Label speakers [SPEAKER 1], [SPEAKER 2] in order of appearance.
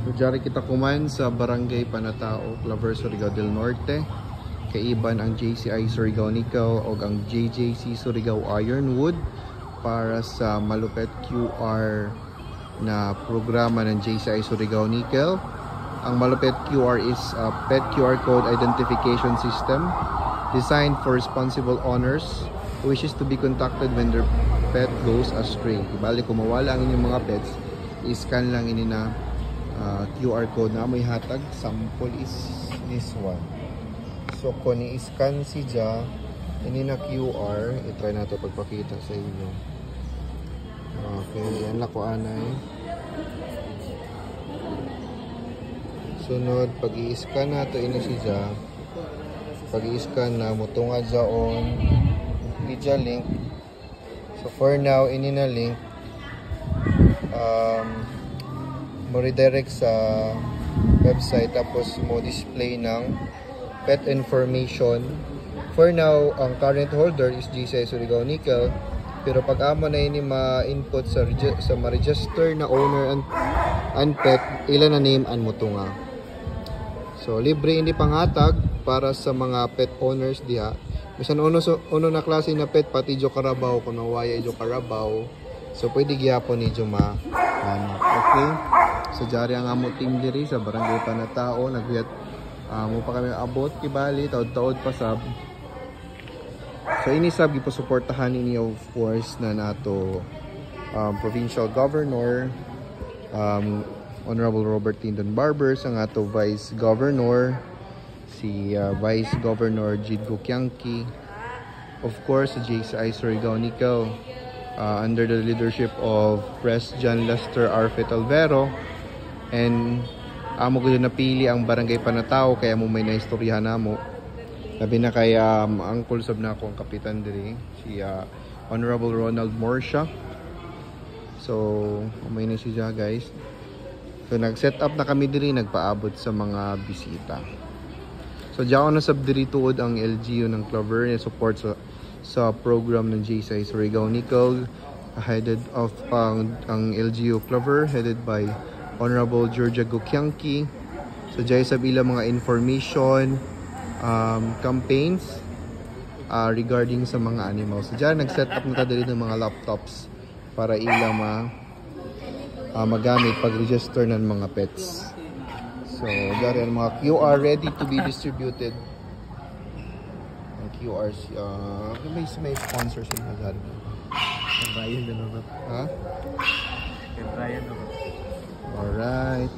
[SPEAKER 1] So, diyari kita kuman sa Barangay Panatao, Claver, Surigao del Norte. Kaiban ang JCI Surigao Nickel o ang JJC Surigao Ironwood para sa malupet QR na programa ng JCI Surigao Nickel. Ang malupet QR is a pet QR code identification system designed for responsible owners who wishes to be contacted when their pet goes astray. Bali, kung mawala ang inyong mga pets, i-scan lang ini na QR code na may hatag. Sample is this one. So kung i-scan siya ini na QR, i-try na ito pagpakita sa inyo. Okay, yan lang ko anay. Sunod, pag i-scan na ito ini siya, pag i-scan na mutungad sa on media link. So for now, ini na link mo redirect sa website, tapos mo display ng pet information. For now, ang current holder is JCI Surigao Nickel, pero pag amo na ini ma-input sa ma-register na owner and pet, ilan na name and mutunga. So libre hindi panghatag para sa mga pet owners diha. Bisan uno na klase na pet, pati jo karabaw, kung nawaya jo karabaw, so pwede gyapon ni jo okay. So jari ang amo team diri sa Barangay Panatao, nagbiat mo pa kami abot kibali taod-taod pa sab. So ini sab giposuportahan ini of course na nato provincial governor Honorable Robert Tindon Barbers, ang ato vice governor si Vice Governor Jid Gukiangki, of course sa JCI Surigao Nickel under the leadership of Pres John Lester Arfet Alvero, and amo ko napili ang Barangay Panatao kaya mo may naistoryahan namo. Labi na kay uncle sab na ako ang kapitan diri si Honorable Ronald Morsha. So may na siya guys. So nag-set up na kami diri, nagpaabot sa mga bisita. So diyan na sab diri tuod ang LGU ng Claver na support sa program ng JCI Surigao Nickel, headed of ang LGU Claver headed by Honorable Georgia Gukiangki. So diyan sab ila mga information campaigns regarding sa mga animals. So diyan nag-set up na ta diri ng mga laptops para ila magamit pag-register ng mga pets. So, dari ang mga QR ready to be distributed. Ang QRs, may sponsors yung magari.
[SPEAKER 2] Ryan na naman.
[SPEAKER 1] Ha?
[SPEAKER 2] Ryan na naman.
[SPEAKER 1] Alright.